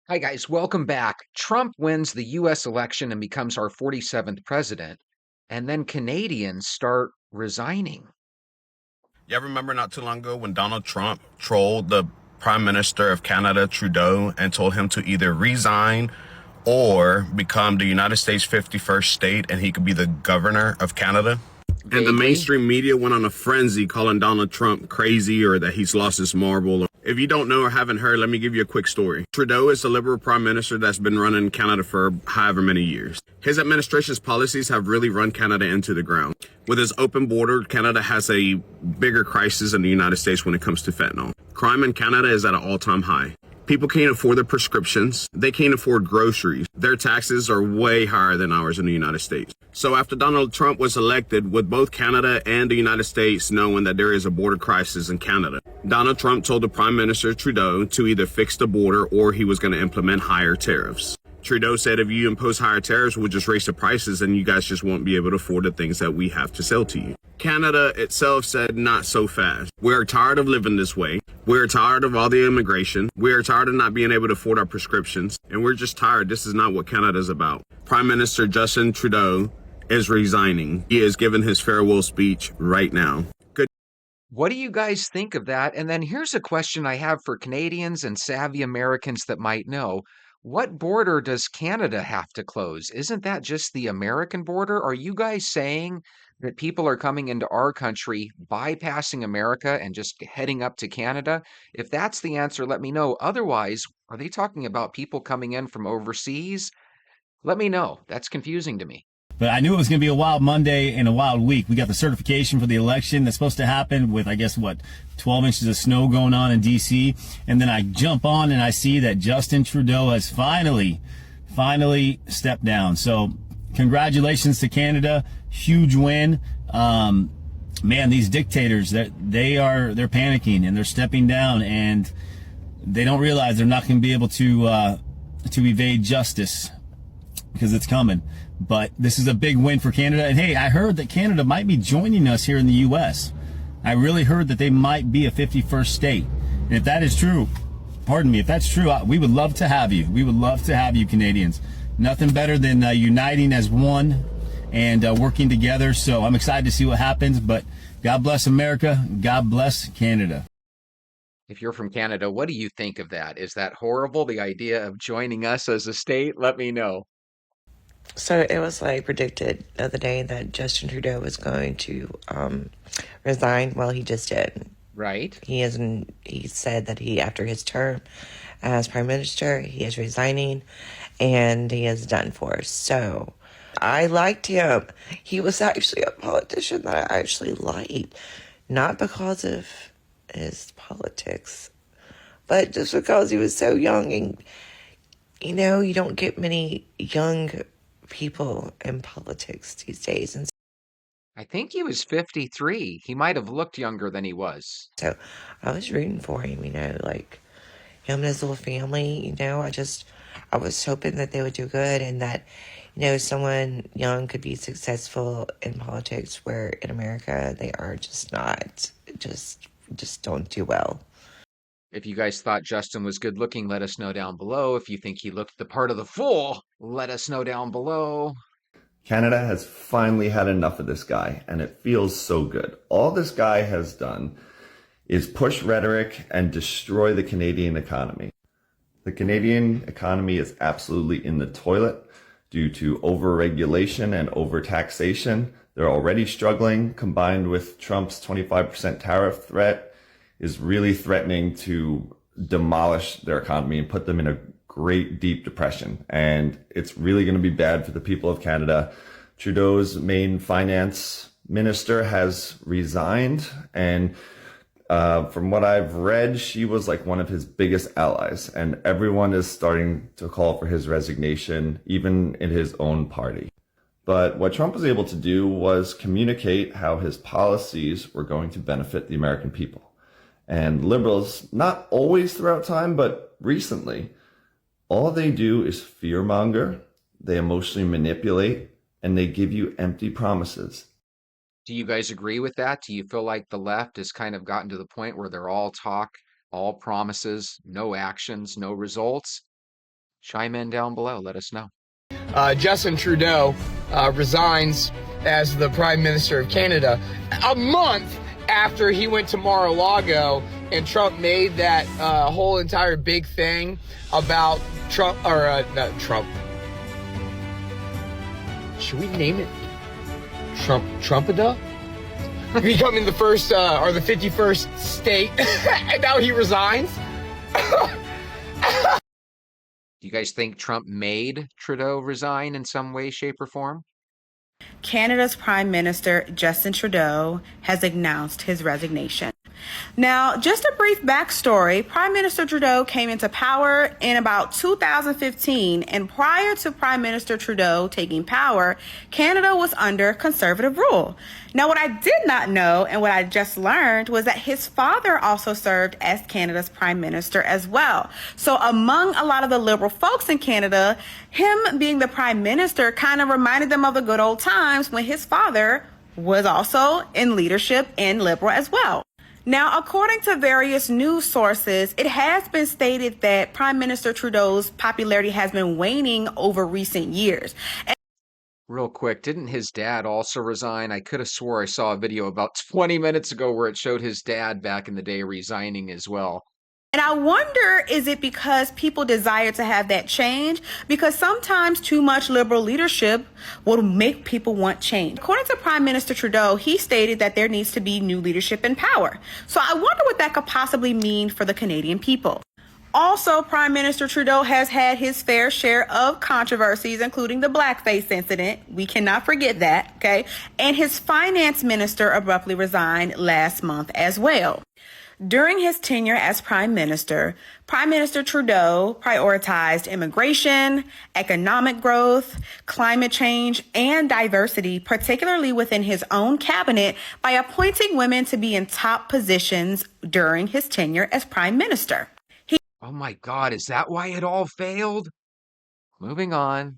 Hi, guys. Welcome back. Trump wins the US election and becomes our 47th president. And then Canadians start resigning. Yeah, remember not too long ago when Donald Trump trolled the Prime Minister of Canada, Trudeau, and told him to either resign or become the United States 51st state and he could be the governor of Canada? And the Vaguely. mainstream media went on a frenzy calling Donald Trump crazy or that he's lost his marble. If you don't know or haven't heard, let me give you a quick story. Trudeau is the Liberal Prime Minister that's been running Canada for however many years. His administration's policies have really run Canada into the ground. With its open border, Canada has a bigger crisis than the United States when it comes to fentanyl. Crime in Canada is at an all-time high. People can't afford their prescriptions. They can't afford groceries. Their taxes are way higher than ours in the United States. So after Donald Trump was elected, with both Canada and the United States knowing that there is a border crisis in Canada, Donald Trump told the Prime Minister Trudeau to either fix the border or he was going to implement higher tariffs. Trudeau said if you impose higher tariffs, we'll just raise the prices and you guys just won't be able to afford the things that we have to sell to you. Canada itself said not so fast. We're tired of living this way. We're tired of all the immigration. We're tired of not being able to afford our prescriptions. And we're just tired. This is not what Canada's about. Prime Minister Justin Trudeau is resigning. He is giving his farewell speech right now. Good. What do you guys think of that? And then here's a question I have for Canadians and savvy Americans that might know. What border does Canada have to close? Isn't that just the American border? Are you guys saying that people are coming into our country, bypassing America and just heading up to Canada? If that's the answer, let me know. Otherwise, are they talking about people coming in from overseas? Let me know. That's confusing to me. But I knew it was going to be a wild Monday and a wild week. We got the certification for the election that's supposed to happen with, I guess, 12 inches of snow going on in D.C. And then I jump on and I see that Justin Trudeau has finally stepped down. So congratulations to Canada. Huge win. Man, these dictators, they're panicking and they're stepping down and they don't realize they're not going to be able to evade justice because it's coming. But this is a big win for Canada. And hey, I heard that Canada might be joining us here in the U.S. I really heard that they might be a 51st state. And if that is true, pardon me, if that's true, we would love to have you. We would love to have you, Canadians. Nothing better than uniting as one and working together. So I'm excited to see what happens. But God bless America. God bless Canada. If you're from Canada, what do you think of that? Is that horrible, the idea of joining us as a state? Let me know. So it was like predicted the other day that Justin Trudeau was going to resign. Well, he just did. Right? He isn't. He said that after his term as prime minister, he is resigning, and he is done for. So I liked him. He was actually a politician that I actually liked, not because of his politics, but just because he was so young. And you don't get many young people in politics these days. And I think he was 53. He might have looked younger than he was. so I was rooting for him, like him and his little family. I was hoping that they would do good and that, someone young could be successful in politics where in America they are just not, just don't do well. If you guys thought Justin was good looking, let us know down below. If you think he looked the part of the fool, let us know down below. Canada has finally had enough of this guy, and it feels so good. All this guy has done is push rhetoric and destroy the Canadian economy. The Canadian economy is absolutely in the toilet due to overregulation and overtaxation. They're already struggling, combined with Trump's 25% tariff threat is really threatening to demolish their economy and put them in a great deep depression. And it's really going to be bad for the people of Canada. Trudeau's main finance minister has resigned, and from what I've read, she was like one of his biggest allies, and everyone is starting to call for his resignation, even in his own party. But what Trump was able to do was communicate how his policies were going to benefit the American people. And liberals, not always throughout time, but recently, all they do is fearmonger, they emotionally manipulate, and they give you empty promises. Do you guys agree with that? Do you feel like the left has kind of gotten to the point where they're all talk, all promises, no actions, no results? Chime in down below. Let us know. Justin Trudeau resigns as the Prime Minister of Canada a month after he went to Mar-a-Lago and Trump made that whole entire big thing about Trump, or not Trump. Should we name it Trumpada? Becoming the first or the 51st state, and now he resigns. Do you guys think Trump made Trudeau resign in some way, shape, or form? Canada's Prime Minister Justin Trudeau has announced his resignation. Now, just a brief backstory, Prime Minister Trudeau came into power in about 2015, and prior to Prime Minister Trudeau taking power, Canada was under conservative rule. Now, what I did not know and what I just learned was that his father also served as Canada's Prime Minister as well. So among a lot of the liberal folks in Canada, him being the Prime Minister kind of reminded them of the good old times when his father was also in leadership and liberal as well. Now, according to various news sources, it has been stated that Prime Minister Trudeau's popularity has been waning over recent years. Real quick, didn't his dad also resign? I could have swore I saw a video about 20 minutes ago where it showed his dad back in the day resigning as well. And I wonder, is it because people desire to have that change? Because sometimes too much liberal leadership will make people want change. According to Prime Minister Trudeau, he stated that there needs to be new leadership in power. So I wonder what that could possibly mean for the Canadian people. Also, Prime Minister Trudeau has had his fair share of controversies, including the blackface incident. We cannot forget that, okay? And his finance minister abruptly resigned last month as well. During his tenure as Prime Minister Trudeau prioritized immigration, economic growth, climate change, and diversity, particularly within his own cabinet, by appointing women to be in top positions during his tenure as Prime Minister. Oh my God, is that why it all failed? Moving on.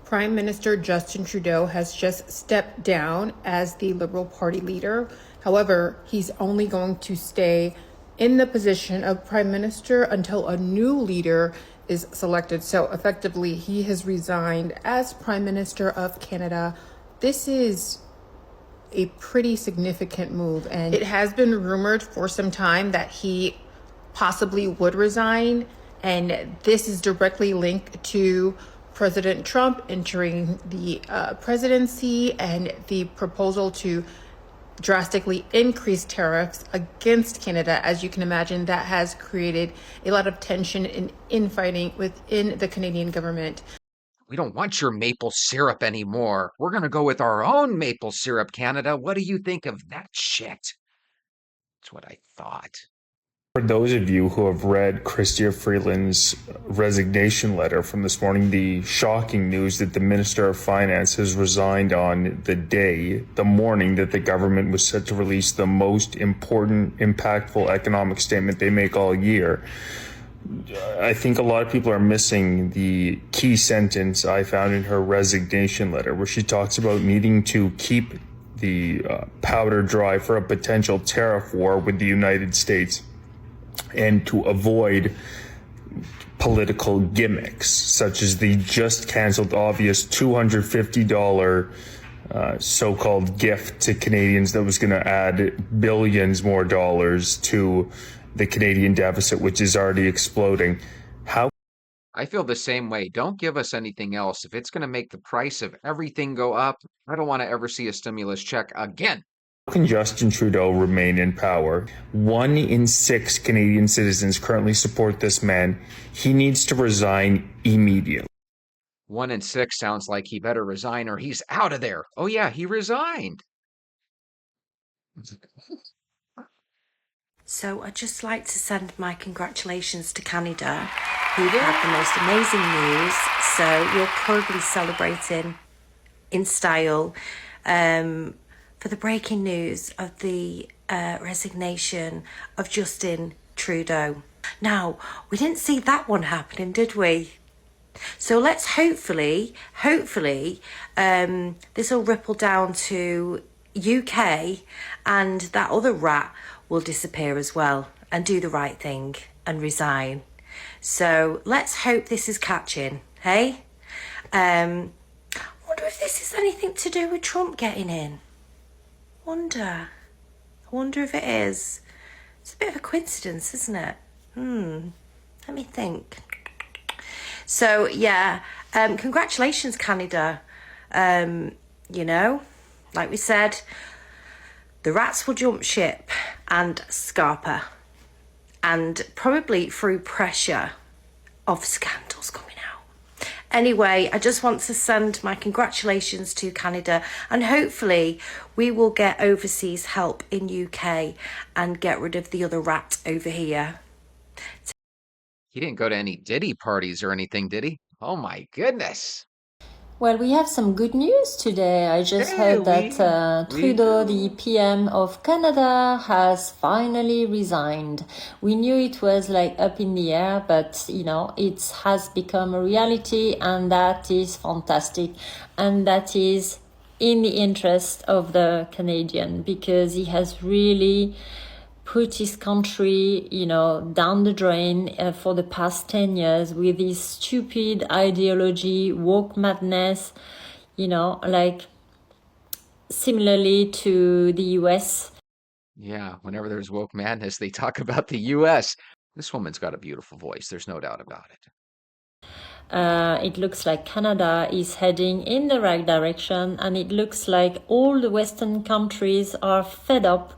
Prime Minister Justin Trudeau has just stepped down as the Liberal Party leader. However, he's only going to stay in the position of Prime Minister until a new leader is selected. So effectively, he has resigned as Prime Minister of Canada. This is a pretty significant move, and it has been rumored for some time that he possibly would resign, and this is directly linked to President Trump entering the presidency and the proposal to drastically increase tariffs against Canada. As you can imagine, that has created a lot of tension and infighting within the Canadian government. We don't want your maple syrup anymore. We're going to go with our own maple syrup, Canada. What do you think of that shit? That's what I thought. For those of you who have read Chrystia Freeland's resignation letter from this morning, the shocking news that the Minister of Finance has resigned on the morning that the government was set to release the most important, impactful economic statement they make all year. I think a lot of people are missing the key sentence I found in her resignation letter, where she talks about needing to keep the powder dry for a potential tariff war with the United States, and to avoid political gimmicks, such as the just canceled obvious $250 so-called gift to Canadians that was going to add billions more dollars to the Canadian deficit, which is already exploding. I feel the same way. Don't give us anything else. If it's going to make the price of everything go up, I don't want to ever see a stimulus check again. How can Justin Trudeau remain in power? 1 in 6 Canadian citizens currently support this man. He needs to resign immediately. 1 in 6 sounds like he better resign or he's out of there. Oh yeah, he resigned. So I'd just like to send my congratulations to Canada, who had the most amazing news. So you're probably celebrating in style for the breaking news of the resignation of Justin Trudeau. Now, we didn't see that one happening, did we? So let's hopefully, this will ripple down to UK, and that other rat will disappear as well and do the right thing and resign. So let's hope this is catching, hey? I wonder if this is anything to do with Trump getting in. I wonder if it is. It's a bit of a coincidence, isn't it? Let me think. So, yeah, congratulations, Canada. You know, like we said, the rats will jump ship and scarper. And probably through pressure of scandals coming out. Anyway, I just want to send my congratulations to Canada, and hopefully we will get overseas help in UK and get rid of the other rat over here. He didn't go to any Diddy parties or anything, did he? Oh my goodness. Well, we have some good news today. I just heard that Trudeau, the PM of Canada, has finally resigned. We knew it was like up in the air, but it has become a reality, and that is fantastic. And that is in the interest of the Canadian, because he has really put his country, down the drain for the past 10 years with his stupid ideology, woke madness, like similarly to the US. Yeah, whenever there's woke madness, they talk about the US. This woman's got a beautiful voice. There's no doubt about it. It looks like Canada is heading in the right direction, and it looks like all the Western countries are fed up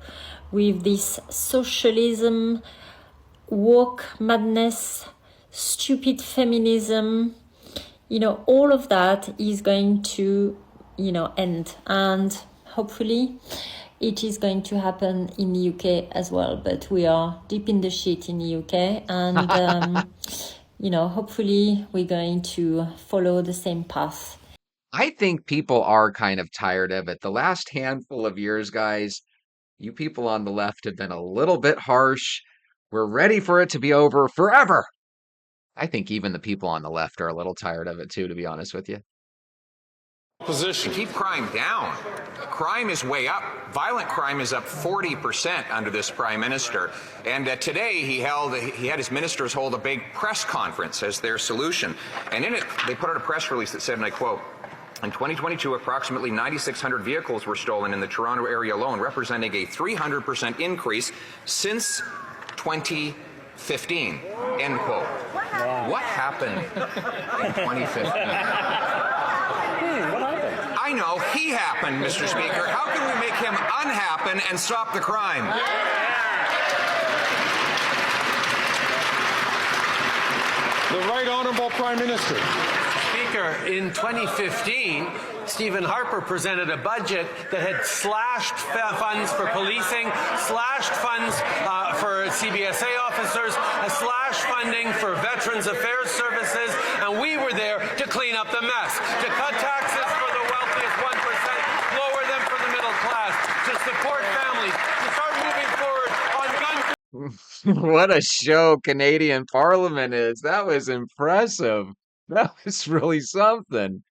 with this socialism, woke madness, stupid feminism. All of that is going to, end. And hopefully it is going to happen in the UK as well. But we are deep in the shit in the UK. And, hopefully we're going to follow the same path. I think people are kind of tired of it. The last handful of years, guys, you people on the left have been a little bit harsh. We're ready for it to be over forever. I think even the people on the left are a little tired of it too, to be honest with you. Position. Keep crime down. Crime is way up. Violent crime is up 40% under this prime minister. And today he had his ministers hold a big press conference as their solution. And in it, they put out a press release that said, and I quote, "In 2022, approximately 9,600 vehicles were stolen in the Toronto area alone, representing a 300% increase since 2015. End quote. What happened in 2015? I know, he happened, Mr. Speaker. How can we make him unhappen and stop the crime? The Right Honourable Prime Minister. Speaker, in 2015, Stephen Harper presented a budget that had slashed funds for policing, slashed funds for CBSA officers, slashed funding for Veterans Affairs Services, and we were there to clean up the mess, to cut taxes for the wealthiest 1%, lower them for the middle class, to support families, to start moving forward on gun. What a show Canadian Parliament is. That was impressive. That was really something.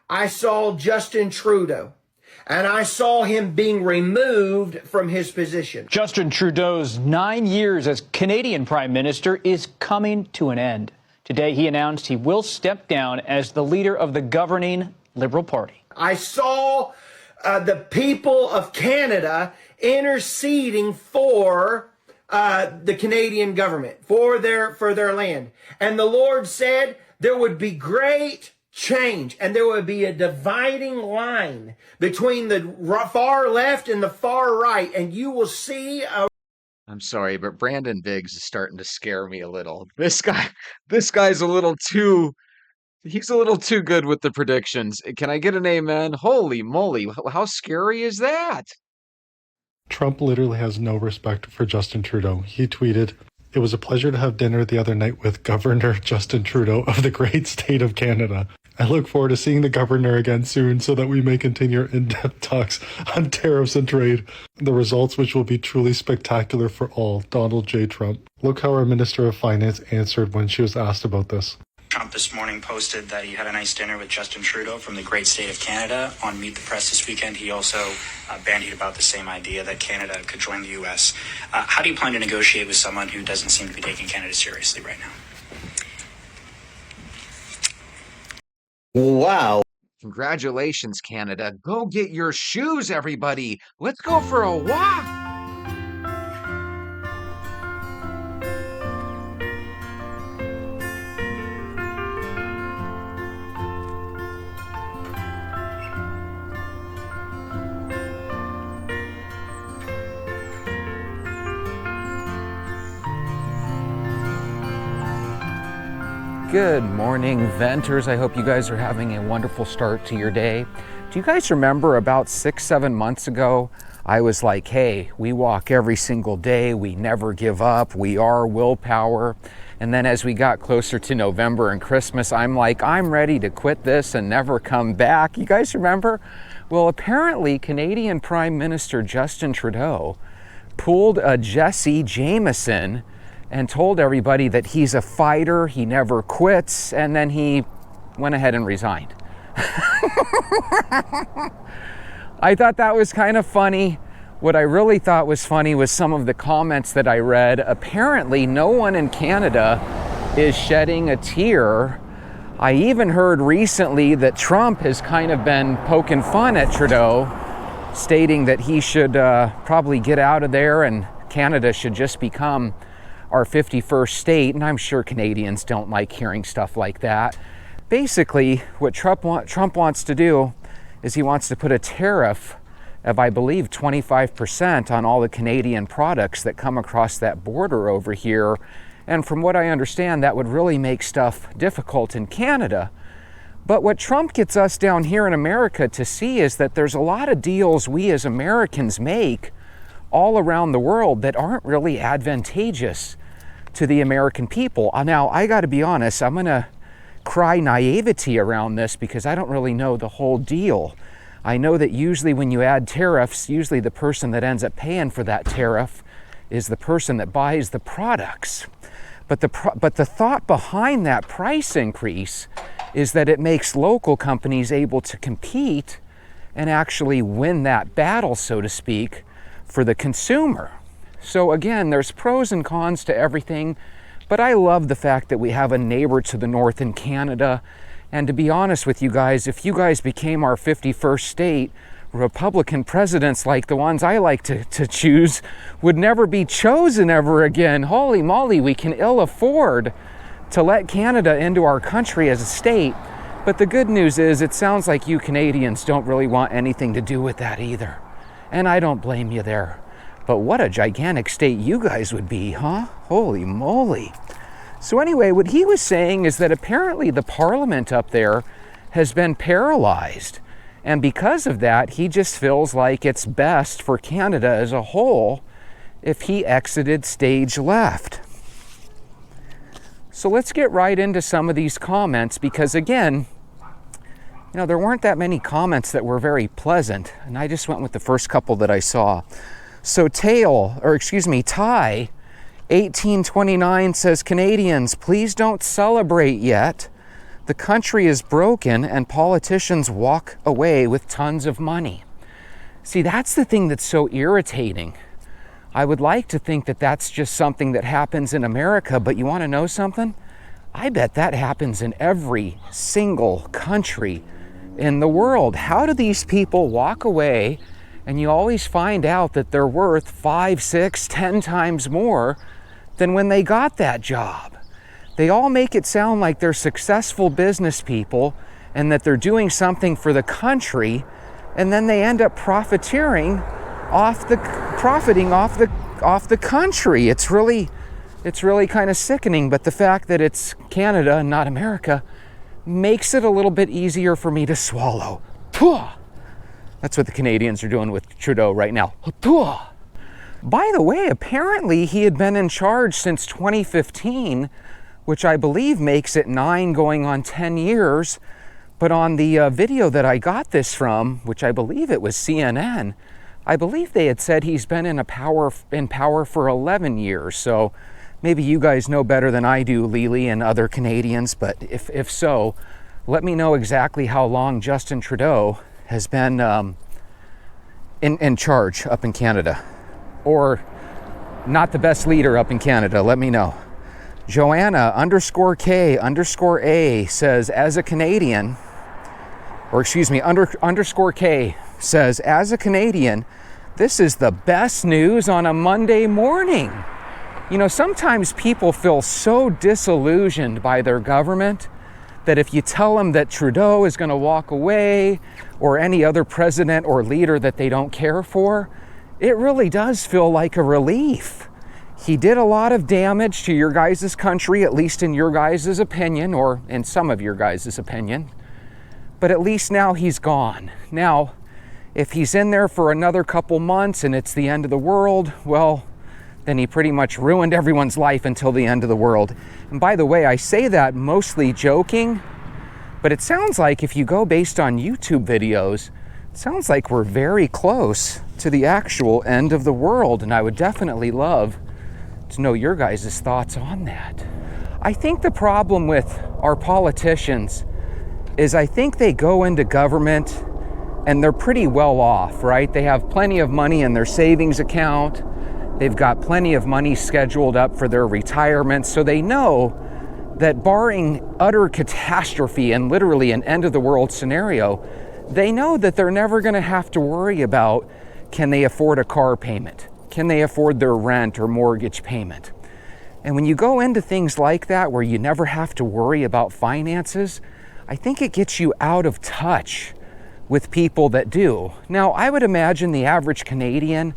I saw Justin Trudeau, and I saw him being removed from his position. Justin Trudeau's 9 years as Canadian Prime Minister is coming to an end. Today, he announced he will step down as the leader of the governing Liberal Party. I saw the people of Canada interceding for the Canadian government, for their land. And the Lord said there would be great change, and there would be a dividing line between the far left and the far right, and you will see a... I'm sorry, but Brandon Biggs is starting to scare me a little. This guy's a little too... He's a little too good with the predictions. Can I get an amen? Holy moly, how scary is that? Trump literally has no respect for Justin Trudeau. He tweeted, "It was a pleasure to have dinner the other night with Governor Justin Trudeau of the great state of Canada. I look forward to seeing the governor again soon so that we may continue in-depth talks on tariffs and trade, the results which will be truly spectacular for all. Donald J. Trump." Look how our Minister of Finance answered when she was asked about this. Trump this morning posted that he had a nice dinner with Justin Trudeau from the great state of Canada. On Meet the Press this weekend, he also bandied about the same idea that Canada could join the U.S. How do you plan to negotiate with someone who doesn't seem to be taking Canada seriously right now? Wow. Congratulations, Canada. Go get your shoes, everybody. Let's go for a walk. Good morning, Venters. I hope you guys are having a wonderful start to your day. Do you guys remember about 6-7 months ago, I was like, hey, we walk every single day. We never give up. We are willpower. And then as we got closer to November and Christmas, I'm like, I'm ready to quit this and never come back. You guys remember? Well, apparently Canadian Prime Minister Justin Trudeau pulled a Jesse Jameson and told everybody that he's a fighter, he never quits, and then he went ahead and resigned. I thought that was kind of funny. What I really thought was funny was some of the comments that I read. Apparently, no one in Canada is shedding a tear. I even heard recently that Trump has kind of been poking fun at Trudeau, stating that he should probably get out of there and Canada should just become our 51st state, and I'm sure Canadians don't like hearing stuff like that. Basically, what Trump wants to do is he wants to put a tariff of, I believe, 25% on all the Canadian products that come across that border over here. And from what I understand, that would really make stuff difficult in Canada. But what Trump gets us down here in America to see is that there's a lot of deals we as Americans make all around the world that aren't really advantageous to the American people. Now, I got to be honest, I'm going to cry naivety around this because I don't really know the whole deal. I know that usually when you add tariffs, usually the person that ends up paying for that tariff is the person that buys the products. But the thought behind that price increase is that it makes local companies able to compete and actually win that battle, so to speak, for the consumer. So again, there's pros and cons to everything, but I love the fact that we have a neighbor to the north in Canada. And to be honest with you guys, if you guys became our 51st state, Republican presidents like the ones I like to choose would never be chosen ever again. Holy moly, we can ill afford to let Canada into our country as a state. But the good news is it sounds like you Canadians don't really want anything to do with that either. And I don't blame you there. But what a gigantic state you guys would be, huh? Holy moly. So anyway, what he was saying is that apparently the parliament up there has been paralyzed. And because of that, he just feels like it's best for Canada as a whole if he exited stage left. So let's get right into some of these comments ty again, there weren't that many comments that were very pleasant. And I just went with the first couple that I saw. So Ty 1829 says, Canadians, please don't celebrate yet. The country is broken and politicians walk away with tons of money. See, that's the thing that's so irritating. I would like to think that that's just something that happens in America, but you want to know something? I bet that happens in every single country in the world. How do these people walk away and you always find out that they're worth 5, 6, 10 times more than when they got that job? They all make it sound like they're successful business people and that they're doing something for the country, and then they end up profiting off the country. It's really kind of sickening, but the fact that it's Canada and not America makes it a little bit easier for me to swallow. That's what the Canadians are doing with Trudeau right now. By the way, apparently he had been in charge since 2015, which I believe makes it 9 going on 10 years. But on the video that I got this from, which I believe it was CNN, I believe they had said he's been in power for 11 years. So Maybe you guys know better than I do, Lily and other Canadians, but if so, let me know exactly how long Justin Trudeau has been in charge up in Canada. Or not the best leader up in Canada, let me know. Joanna _K_A says, as a Canadian, or excuse me, _K says, as a Canadian, this is the best news on a Monday morning. You know, sometimes people feel so disillusioned by their government that if you tell them that Trudeau is going to walk away, or any other president or leader that they don't care for, it really does feel like a relief. He did a lot of damage to your guys' country, at least in your guys' opinion, or in some of your guys' opinion. But at least now he's gone. Now, if he's in there for another couple months and it's the end of the world, well, then he pretty much ruined everyone's life until the end of the world. And by the way, I say that mostly joking, but it sounds like if you go based on YouTube videos, it sounds like we're very close to the actual end of the world, and I would definitely love to know your guys' thoughts on that. I think the problem with our politicians is I think they go into government and they're pretty well off, right? They have plenty of money in their savings account. They've got plenty of money scheduled up for their retirement, so they know that barring utter catastrophe and literally an end of the world scenario, they know that they're never going to have to worry about, can they afford a car payment? Can they afford their rent or mortgage payment? And when you go into things like that where you never have to worry about finances, I think it gets you out of touch with people that do. Now, I would imagine the average Canadian,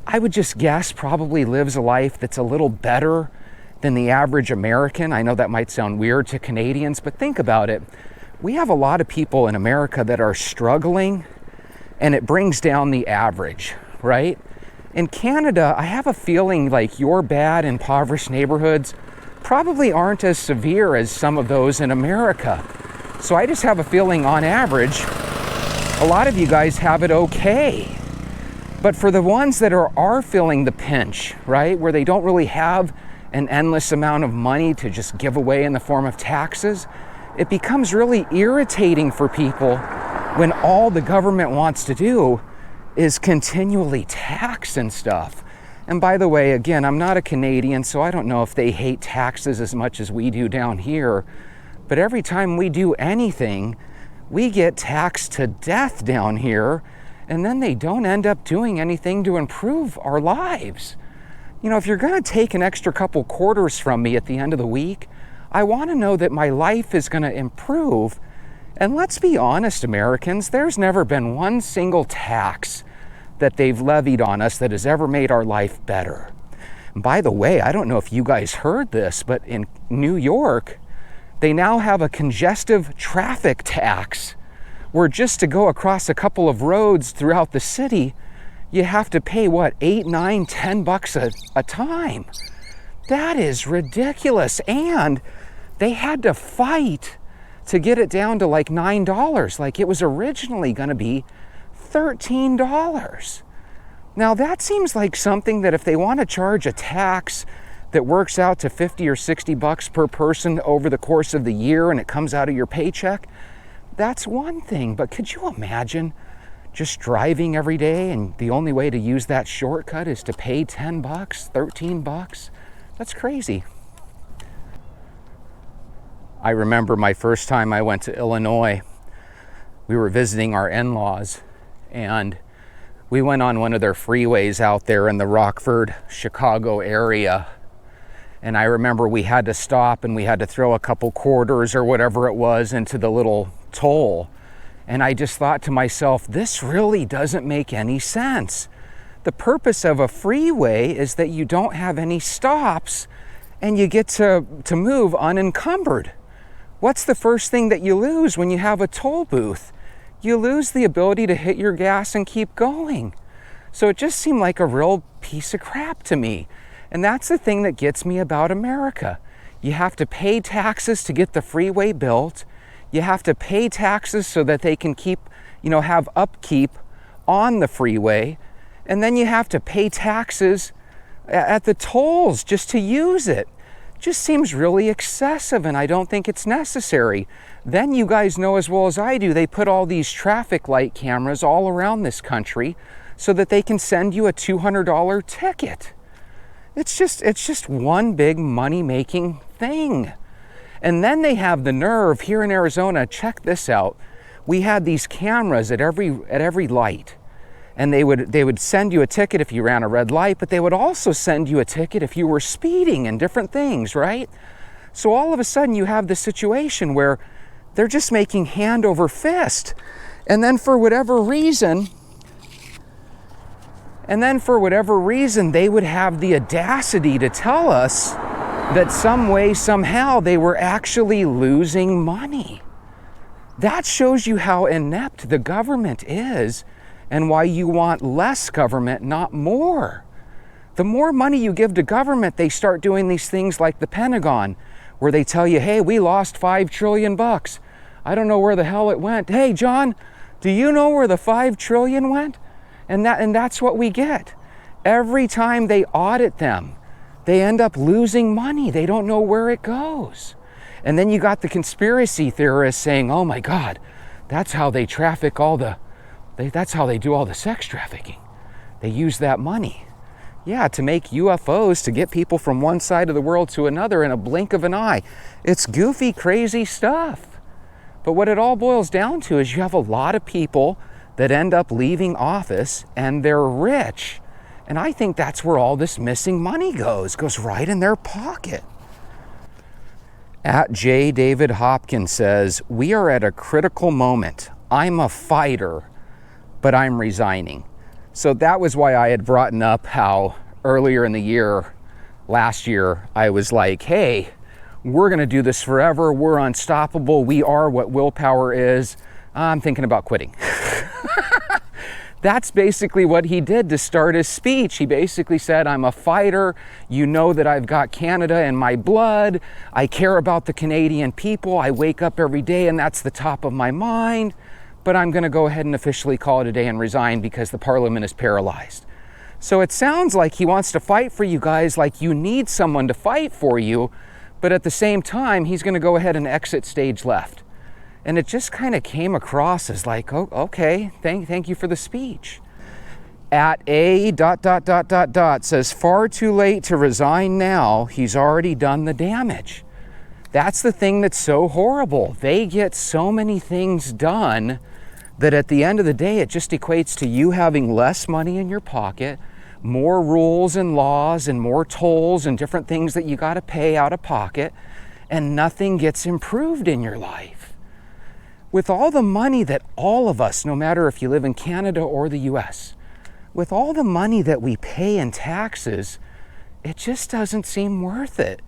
I would just guess, probably lives a life that's a little better than the average American. I know that might sound weird to Canadians, but think about it. We have a lot of people in America that are struggling, and it brings down the average, right? In Canada, I have a feeling like your bad, impoverished neighborhoods probably aren't as severe as some of those in America. So I just have a feeling, on average, a lot of you guys have it okay. But for the ones that are feeling the pinch, right, where they don't really have an endless amount of money to just give away in the form of taxes, it becomes really irritating for people when all the government wants to do is continually tax and stuff. And by the way, again, I'm not a Canadian, so I don't know if they hate taxes as much as we do down here. But every time we do anything, we get taxed to death down here, and then they don't end up doing anything to improve our lives. You know, if you're going to take an extra couple quarters from me at the end of the week, I want to know that my life is going to improve. And let's be honest, Americans, there's never been one single tax that they've levied on us that has ever made our life better. And by the way, I don't know if you guys heard this, but in New York, they now have a congestive traffic tax where just to go across a couple of roads throughout the city, you have to pay, what, $8, $9, $10 a time. That is ridiculous. And they had to fight to get it down to like $9. Like, it was originally going to be $13. Now that seems like something that if they want to charge a tax that works out to $50 or $60 per person over the course of the year and it comes out of your paycheck, that's one thing. But could you imagine just driving every day and the only way to use that shortcut is to pay $10, $13? That's crazy. I remember my first time I went to Illinois. We were visiting our in-laws, and we went on one of their freeways out there in the Rockford, Chicago area. And I remember we had to stop and we had to throw a couple quarters or whatever it was into the little toll. And I just thought to myself, this really doesn't make any sense. The purpose of a freeway is that you don't have any stops and you get to move unencumbered. What's the first thing that you lose when you have a toll booth? You lose the ability to hit your gas and keep going. So it just seemed like a real piece of crap to me. And that's the thing that gets me about America. You have to pay taxes to get the freeway built. You have to pay taxes so that they can keep, have upkeep on the freeway. And then you have to pay taxes at the tolls just to use it. Just seems really excessive, and I don't think it's necessary. Then you guys know as well as I do, they put all these traffic light cameras all around this country so that they can send you a $200 ticket. It's just one big money-making thing. And then they have the nerve here in Arizona, check this out. We had these cameras at every light. And they would send you a ticket if you ran a red light, but they would also send you a ticket if you were speeding and different things, right? So all of a sudden you have this situation where they're just making hand over fist. And then for whatever reason, they would have the audacity to tell us that some way, somehow, they were actually losing money. That shows you how inept the government is and why you want less government, not more. The more money you give to government, they start doing these things like the Pentagon, where they tell you, hey, we lost $5 trillion. I don't know where the hell it went. Hey, John, do you know where the $5 trillion went? And that's what we get. Every time they audit them, they end up losing money. They don't know where it goes. And then you got the conspiracy theorists saying, oh my God, that's how they traffic that's how they do all the sex trafficking. They use that money. Yeah, to make UFOs, to get people from one side of the world to another in a blink of an eye. It's goofy, crazy stuff. But what it all boils down to is you have a lot of people that end up leaving office and they're rich. And I think that's where all this missing money goes right in their pocket. At J. David Hopkins says, we are at a critical moment. I'm a fighter, but I'm resigning. So that was why I had brought up how earlier in the year, last year, I was like, hey, we're gonna do this forever. We're unstoppable. We are what willpower is. I'm thinking about quitting. That's basically what he did to start his speech. He basically said, I'm a fighter. You know that I've got Canada in my blood. I care about the Canadian people. I wake up every day and that's the top of my mind. But I'm going to go ahead and officially call it a day and resign because the parliament is paralyzed. So it sounds like he wants to fight for you guys, like you need someone to fight for you. But at the same time, he's going to go ahead and exit stage left. And it just kind of came across as like, oh, okay, thank you for the speech. At a ... says, far too late to resign now. He's already done the damage. That's the thing that's so horrible. They get so many things done that at the end of the day, it just equates to you having less money in your pocket, more rules and laws and more tolls and different things that you got to pay out of pocket, and nothing gets improved in your life. With all the money that all of us, no matter if you live in Canada or the US, with all the money that we pay in taxes, it just doesn't seem worth it.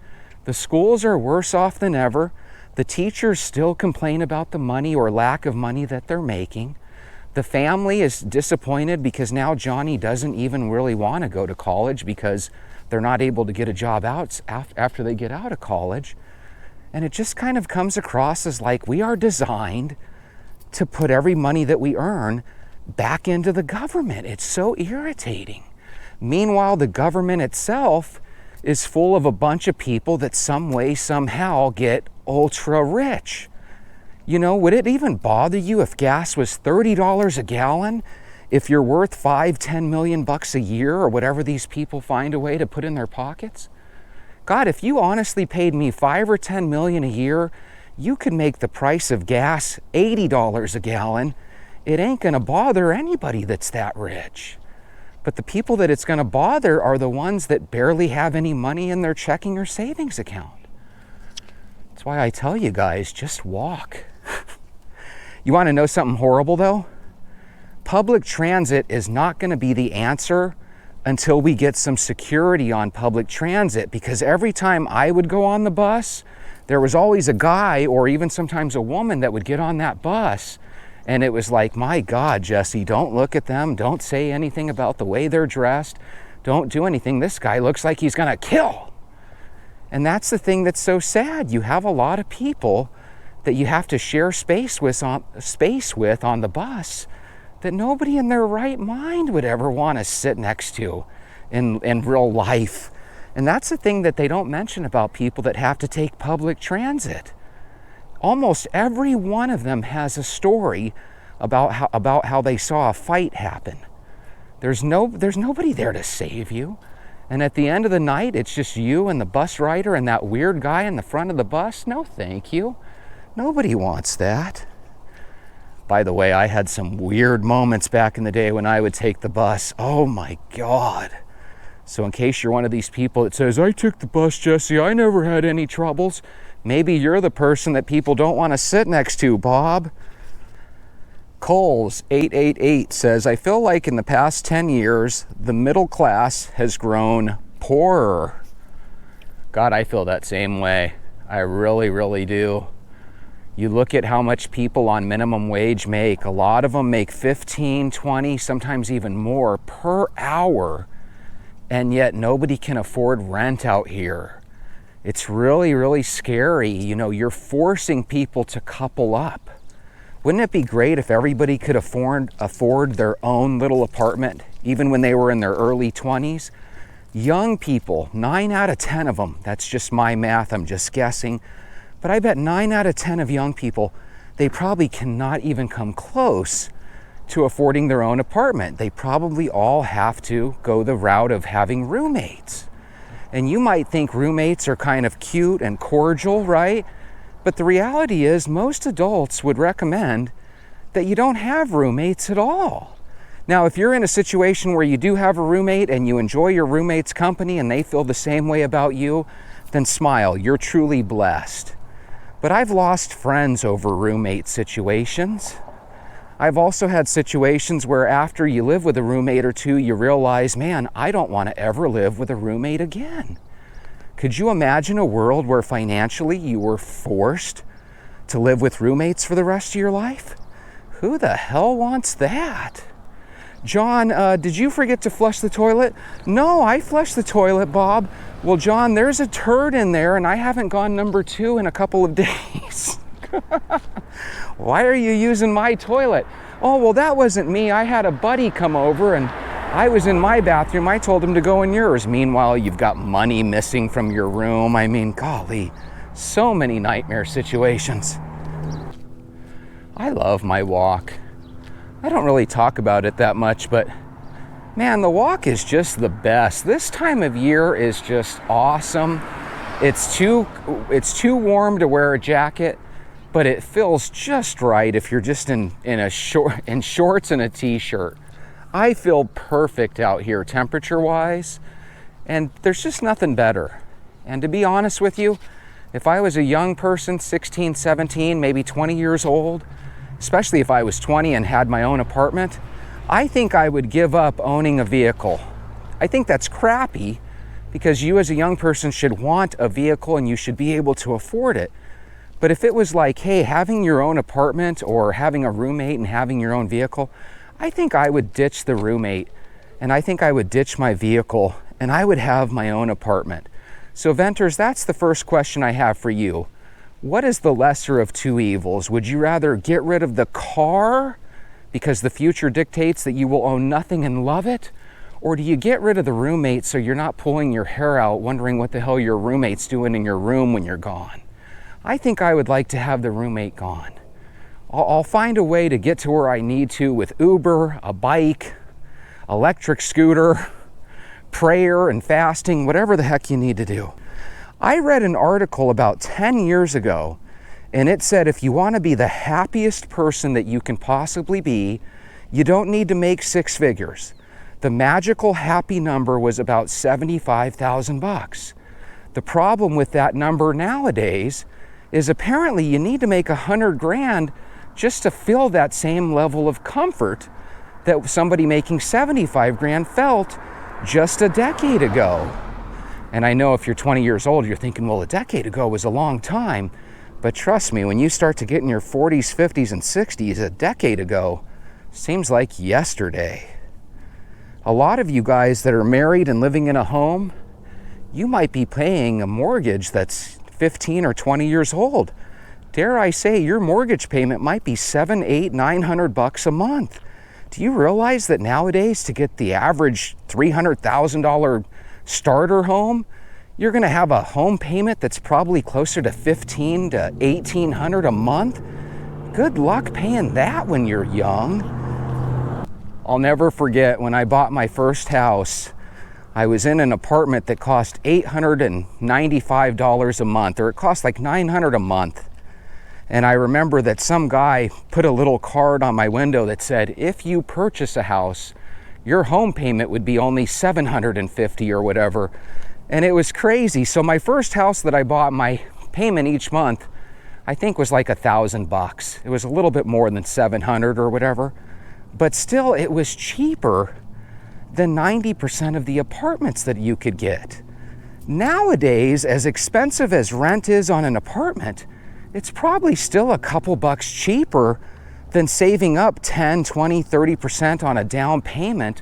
The schools are worse off than ever. The teachers still complain about the money or lack of money that they're making. The family is disappointed because now Johnny doesn't even really want to go to college because they're not able to get a job out after they get out of college. And it just kind of comes across as like we are designed to put every money that we earn back into the government. It's so irritating. Meanwhile, the government itself is full of a bunch of people that some way, somehow get ultra rich. You know, would it even bother you if gas was $30 a gallon? If you're worth $5-10 million a year or whatever these people find a way to put in their pockets? God, if you honestly paid me $5 or $10 million a year, you could make the price of gas $80 a gallon. It ain't gonna bother anybody that's that rich. But the people that it's gonna bother are the ones that barely have any money in their checking or savings account. That's why I tell you guys, just walk. You wanna know something horrible though? Public transit is not gonna be the answer until we get some security on public transit, because every time I would go on the bus, there was always a guy or even sometimes a woman that would get on that bus, and it was like, my God, Jesse, don't look at them, don't say anything about the way they're dressed, don't do anything. This guy looks like he's gonna kill. And that's the thing that's so sad. You have a lot of people that you have to share space with on the bus that nobody in their right mind would ever want to sit next to. in real life. And that's the thing that they don't mention about people that have to take public transit. Almost every one of them has a story about how they saw a fight happen. There's nobody there to save you. And at the end of the night, it's just you and the bus rider and that weird guy in the front of the bus. No, thank you. Nobody wants that. By the way, I had some weird moments back in the day when I would take the bus. Oh my God. So in case you're one of these people that says, I took the bus, Jesse, I never had any troubles. Maybe you're the person that people don't want to sit next to, Bob. Coles 888 says, I feel like in the past 10 years, the middle class has grown poorer. God, I feel that same way. I really, really do. You look at how much people on minimum wage make. A lot of them make 15, 20, sometimes even more per hour. And yet nobody can afford rent out here. It's really, really scary. You know, you're forcing people to couple up. Wouldn't it be great if everybody could afford their own little apartment, even when they were in their early 20s? Young people, 9 out of 10 of them, that's just my math, I'm just guessing, but I bet 9 out of 10 of young people, they probably cannot even come close to affording their own apartment. They probably all have to go the route of having roommates. And you might think roommates are kind of cute and cordial, right? But the reality is most adults would recommend that you don't have roommates at all. Now, if you're in a situation where you do have a roommate and you enjoy your roommate's company and they feel the same way about you, then smile, you're truly blessed. But I've lost friends over roommate situations. I've also had situations where after you live with a roommate or two, you realize, man, I don't want to ever live with a roommate again. Could you imagine a world where financially you were forced to live with roommates for the rest of your life? Who the hell wants that? John, did you forget to flush the toilet? No, I flushed the toilet, Bob. Well, John, there's a turd in there and I haven't gone number 2 in a couple of days. Why are you using my toilet? Oh, well, that wasn't me. I had a buddy come over and I was in my bathroom. I told him to go in yours. Meanwhile, you've got money missing from your room. I mean, golly, so many nightmare situations. I love my walk. I don't really talk about it that much, but man, the walk is just the best. This time of year is just awesome. It's too warm to wear a jacket, but it feels just right if you're just in shorts and a t-shirt. I feel perfect out here temperature-wise, and there's just nothing better. And to be honest with you, if I was a young person, 16, 17, maybe 20 years old, especially if I was 20 and had my own apartment, I think I would give up owning a vehicle. I think that's crappy because you as a young person should want a vehicle and you should be able to afford it. But if it was like, hey, having your own apartment or having a roommate and having your own vehicle, I think I would ditch the roommate and I think I would ditch my vehicle and I would have my own apartment. So Venters, that's the first question I have for you. What is the lesser of two evils? Would you rather get rid of the car because the future dictates that you will own nothing and love it? Or do you get rid of the roommate so you're not pulling your hair out wondering what the hell your roommate's doing in your room when you're gone? I think I would like to have the roommate gone. I'll find a way to get to where I need to with Uber, a bike, electric scooter, prayer and fasting, whatever the heck you need to do. I read an article about 10 years ago, and it said if you want to be the happiest person that you can possibly be, you don't need to make 6 figures. The magical happy number was about $75,000. The problem with that number nowadays is apparently you need to make 100 grand just to feel that same level of comfort that somebody making 75 grand felt just a decade ago. And I know if you're 20 years old, you're thinking, well, a decade ago was a long time. But trust me, when you start to get in your 40s, 50s, and 60s, a decade ago seems like yesterday. A lot of you guys that are married and living in a home, you might be paying a mortgage that's 15 or 20 years old. Dare I say, your mortgage payment might be $700, $800, $900 a month. Do you realize that nowadays to get the average $300,000 starter home, you're going to have a home payment that's probably closer to $1,500 to $1,800 a month? Good luck paying that when you're young. I'll never forget when I bought my first house, I was in an apartment that cost $895 a month, or it cost like $900 a month. And I remember that some guy put a little card on my window that said, if you purchase a house, your home payment would be only $750 or whatever. And it was crazy. So my first house that I bought, my payment each month, I think was like $1,000. It was a little bit more than $700 or whatever. But still, it was cheaper than 90% of the apartments that you could get. Nowadays, as expensive as rent is on an apartment, it's probably still a couple bucks cheaper than saving up 10, 20, 30% on a down payment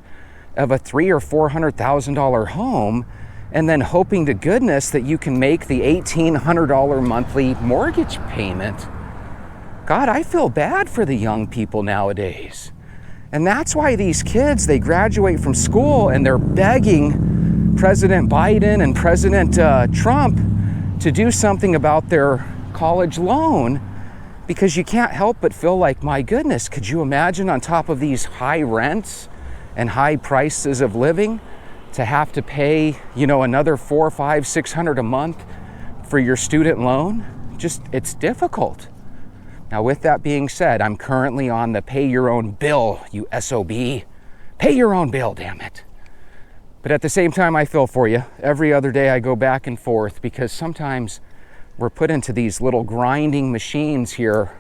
of a $300,000 or $400,000 home, and then hoping to goodness that you can make the $1,800 monthly mortgage payment. God, I feel bad for the young people nowadays. And that's why these kids, they graduate from school and they're begging President Biden and President Trump to do something about their college loan, because you can't help but feel like, my goodness, could you imagine on top of these high rents and high prices of living to have to pay, another $400, $500, $600 a month for your student loan? Just, it's difficult. Now, with that being said, I'm currently on the pay your own bill, you SOB. Pay your own bill, damn it. But at the same time, I feel for you. Every other day I go back and forth, because sometimes we're put into these little grinding machines here,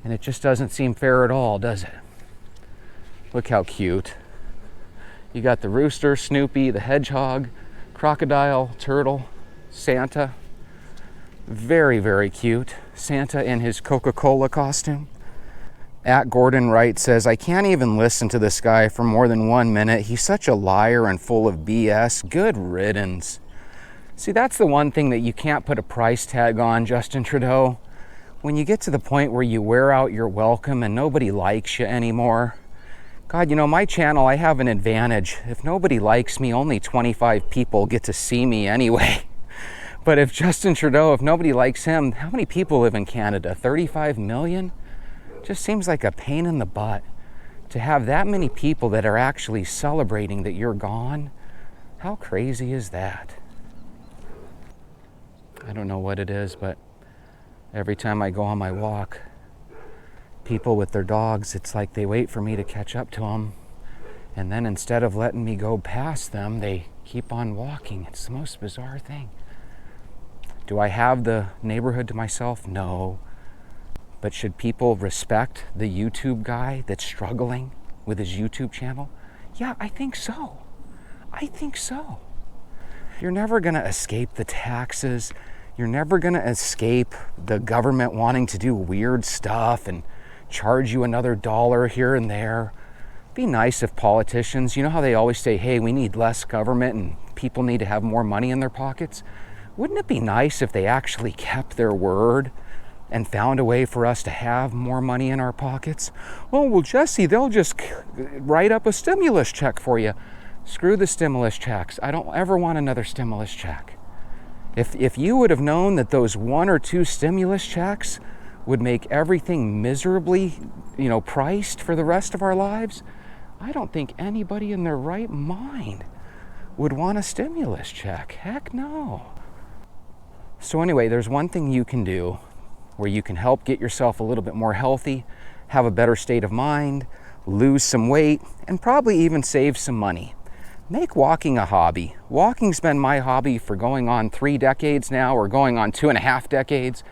and it just doesn't seem fair at all, does it? Look how cute. You got the rooster, Snoopy, the hedgehog, crocodile, turtle, Santa. Very, very cute. Santa in his Coca-Cola costume. At Gordon Wright says, I can't even listen to this guy for more than 1 minute. He's such a liar and full of BS. Good riddance. See, that's the one thing that you can't put a price tag on, Justin Trudeau. When you get to the point where you wear out your welcome and nobody likes you anymore. God, my channel, I have an advantage. If nobody likes me, only 25 people get to see me anyway. But if Justin Trudeau, if nobody likes him, how many people live in Canada? 35 million? Just seems like a pain in the butt to have that many people that are actually celebrating that you're gone. How crazy is that? I don't know what it is, but every time I go on my walk, people with their dogs, it's like they wait for me to catch up to them. And then instead of letting me go past them, they keep on walking. It's the most bizarre thing. Do I have the neighborhood to myself? No. But should people respect the YouTube guy that's struggling with his YouTube channel? Yeah, I think so. I think so. You're never going to escape the taxes. You're never going to escape the government wanting to do weird stuff and charge you another dollar here and there. Be nice if politicians, you know how they always say, hey, we need less government and people need to have more money in their pockets? Wouldn't it be nice if they actually kept their word and found a way for us to have more money in our pockets? Oh, well, Jesse, they'll just write up a stimulus check for you. Screw the stimulus checks. I don't ever want another stimulus check. If you would have known that those 1 or 2 stimulus checks would make everything miserably, priced for the rest of our lives, I don't think anybody in their right mind would want a stimulus check. Heck no. So anyway, there's one thing you can do where you can help get yourself a little bit more healthy, have a better state of mind, lose some weight, and probably even save some money. Make walking a hobby. Walking's been my hobby for going on 3 decades now, or going on 2.5 decades,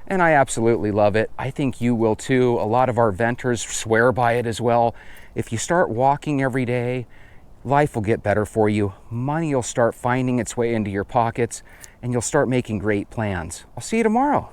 and I absolutely love it. I think you will too. A lot of our venters swear by it as well. If you start walking every day, life will get better for you. Money will start finding its way into your pockets, and you'll start making great plans. I'll see you tomorrow.